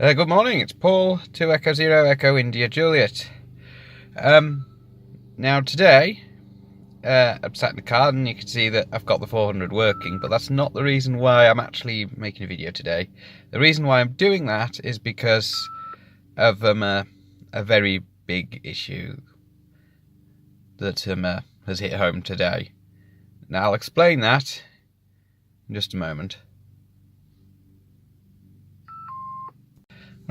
Good morning, it's Paul, 2 Echo Zero Echo India Juliet. Now today, I'm sat in the car and you can see that I've got the 400 working, but that's not the reason why I'm actually making a video today. The reason why I'm doing that is because of a very big issue that has hit home today. Now I'll explain that in just a moment.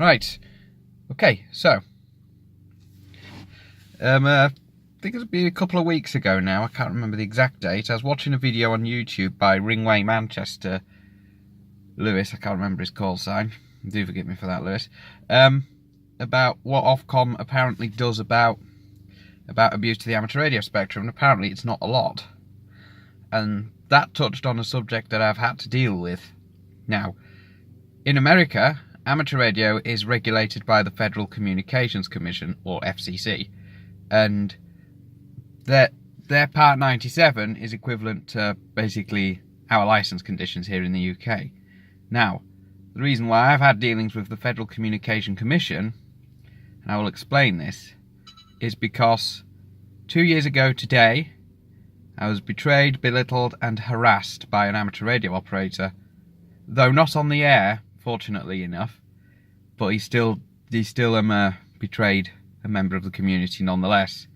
Right, okay, so, I think it'll be a couple of weeks ago now, I can't remember the exact date. I was watching a video on YouTube by Ringway Manchester Lewis, I can't remember his call sign, do forgive me for that, Lewis, about what Ofcom apparently does about abuse to the amateur radio spectrum, and apparently it's not a lot. And that touched on a subject that I've had to deal with. Now, in America, amateur radio is regulated by the Federal Communications Commission, or FCC, and their Part 97 is equivalent to basically our licence conditions here in the UK. Now, the reason why I've had dealings with the Federal Communication Commission, and I will explain this, is because 2 years ago today, I was betrayed, belittled and harassed by an amateur radio operator, though not on the air, fortunately enough, but he still betrayed a member of the community nonetheless,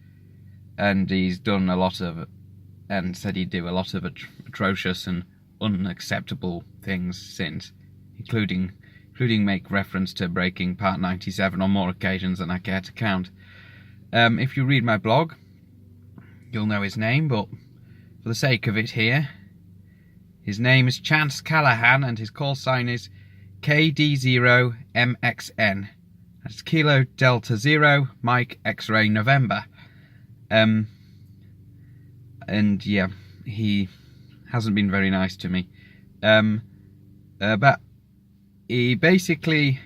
and he's done a lot of, and said he'd do a lot of atrocious and unacceptable things since, including make reference to breaking Part 97 on more occasions than I care to count. If you read my blog, you'll know his name, but for the sake of it here, his name is Chance Callahan and his call sign is KD0MXN. That's Kilo Delta Zero Mike X-Ray November. And yeah, he hasn't been very nice to me. But he basically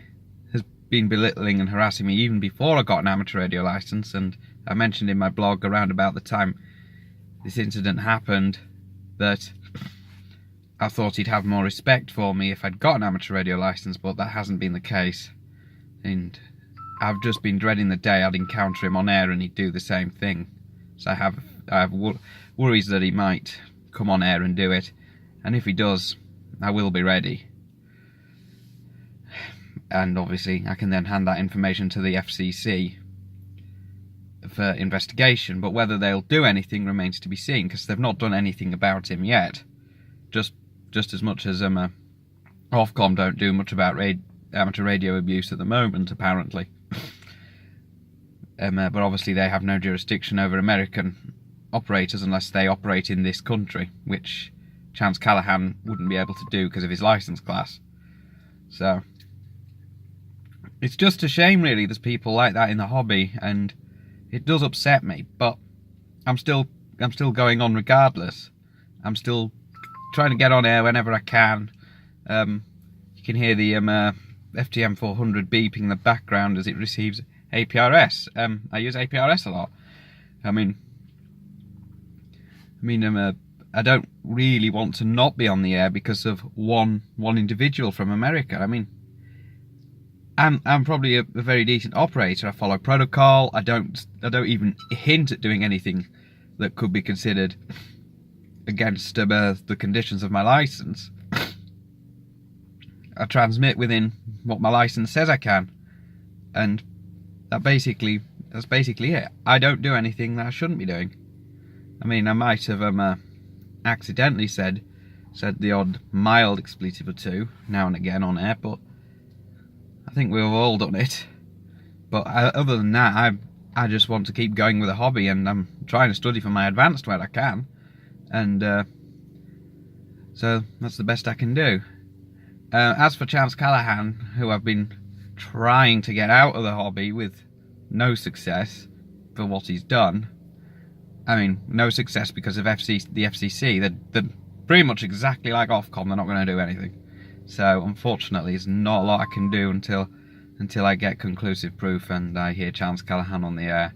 has been belittling and harassing me even before I got an amateur radio license, and I mentioned in my blog around about the time this incident happened that I thought he'd have more respect for me if I'd got an amateur radio license, but that hasn't been the case. And I've just been dreading the day I'd encounter him on air and he'd do the same thing. So I have worries that he might come on air and do it. And if he does, I will be ready. And obviously I can then hand that information to the FCC for investigation. But whether they'll do anything remains to be seen, because they've not done anything about him yet. Just as much as Ofcom don't do much about amateur radio abuse at the moment, apparently. But obviously they have no jurisdiction over American operators unless they operate in this country, which Chance Callahan wouldn't be able to do because of his licence class. So it's just a shame, really, there's people like that in the hobby, and it does upset me. But I'm still going on regardless. I'm still trying to get on air whenever I can. You can hear the FTM 400 beeping in the background as it receives APRS. I use APRS a lot. I don't really want to not be on the air because of one individual from America. I'm probably a very decent operator. I follow protocol. I don't even hint at doing anything that could be considered against the conditions of my license. I transmit within what my license says I can, and that's basically it. I don't do anything that I shouldn't be doing. I might have accidentally said the odd mild expletive or two now and again on air, but I think we've all done it. But other than that, I just want to keep going with the hobby, and I'm trying to study for my advanced where I can. And so that's the best I can do. As for Chance Callahan, who I've been trying to get out of the hobby with no success for what he's done. No success because of the FCC. They're pretty much exactly like Ofcom. They're not going to do anything. So unfortunately, there's not a lot I can do until I get conclusive proof and I hear Chance Callahan on the air,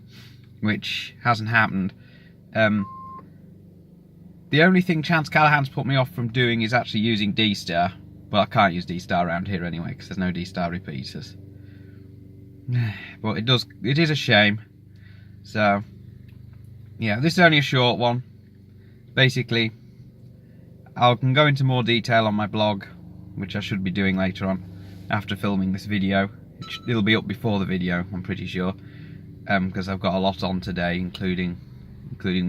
which hasn't happened. The only thing Chance Callahan's put me off from doing is actually using D-Star. But I can't use D-Star around here anyway, because there's no D-Star repeaters. But it is a shame. So, yeah, this is only a short one. Basically, I can go into more detail on my blog, which I should be doing later on, after filming this video. It'll be up before the video, I'm pretty sure, because I've got a lot on today, including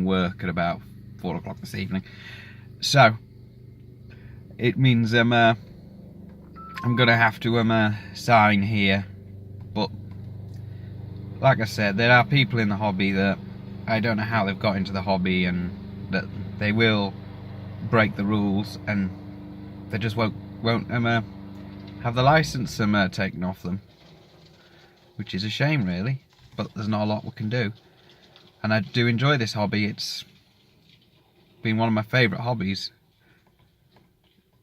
work at about 4 o'clock this evening. So, it means I'm going to have to sign here. But, like I said, there are people in the hobby that I don't know how they've got into the hobby, and that they will break the rules, and they just won't have the license taken off them, which is a shame, really. But there's not a lot we can do, and I do enjoy this hobby. It's been one of my favourite hobbies.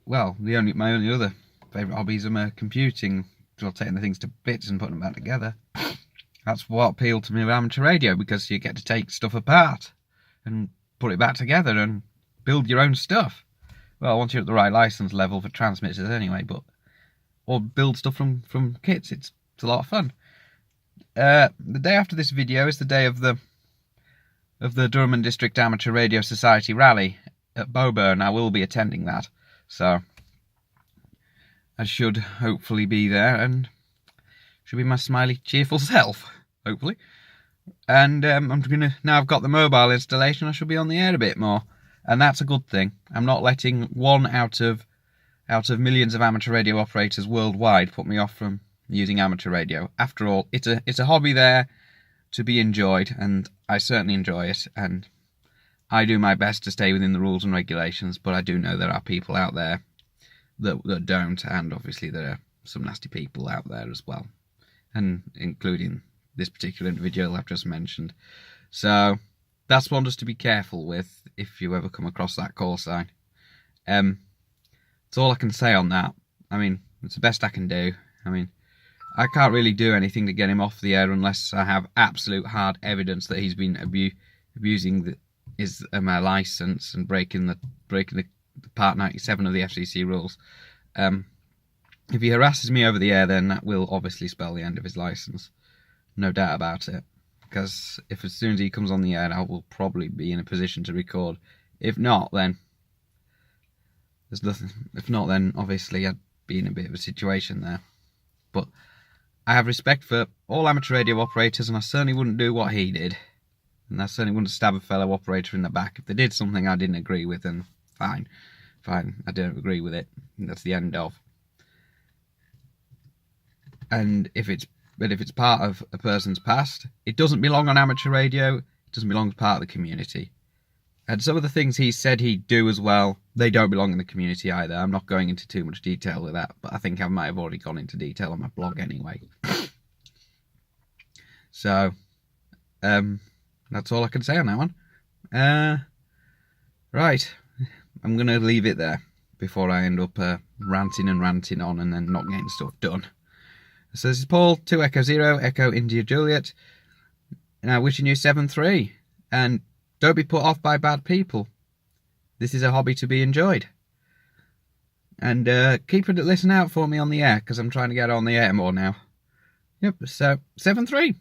Well, my only other favourite hobbies are computing, well, taking the things to bits and putting them back together. That's what appealed to me with amateur radio, because you get to take stuff apart and put it back together and build your own stuff. Well, once you're at the right license level for transmitters anyway, or build stuff from kits. It's a lot of fun. The day after this video is the day of the Durham and District Amateur Radio Society rally at Boburn. I will be attending that, so I should hopefully be there, and should be my smiley, cheerful self, hopefully. And now I've got the mobile installation, I should be on the air a bit more, and that's a good thing. I'm not letting one out of millions of amateur radio operators worldwide put me off from using amateur radio. After all, it's a hobby there to be enjoyed, and I certainly enjoy it, and I do my best to stay within the rules and regulations, but I do know there are people out there that don't, and obviously there are some nasty people out there as well, and including this particular individual I've just mentioned. So that's one just to be careful with if you ever come across that call sign. That's all I can say on that. I mean, it's the best I can do. I mean, I can't really do anything to get him off the air unless I have absolute hard evidence that he's been abusing my license and breaking the Part 97 of the FCC rules. If he harasses me over the air, then that will obviously spell the end of his license. No doubt about it. Because if as soon as he comes on the air, I will probably be in a position to record. If not, then there's nothing. If not, then obviously I'd be in a bit of a situation there. But I have respect for all amateur radio operators, and I certainly wouldn't do what he did. And I certainly wouldn't stab a fellow operator in the back. If they did something I didn't agree with, then fine. I don't agree with it. That's the end of. And if it's part of a person's past, it doesn't belong on amateur radio. It doesn't belong as part of the community. And some of the things he said he'd do as well, they don't belong in the community either. I'm not going into too much detail with that, but I think I might have already gone into detail on my blog anyway. So, that's all I can say on that one. Right, I'm going to leave it there before I end up ranting on and then not getting stuff done. So this is Paul, 2 Echo 0, Echo India Juliet. Now wishing you 7-3, and don't be put off by bad people. This is a hobby to be enjoyed. And keep a listen out for me on the air, because I'm trying to get on the air more now. Yep, so 7-3.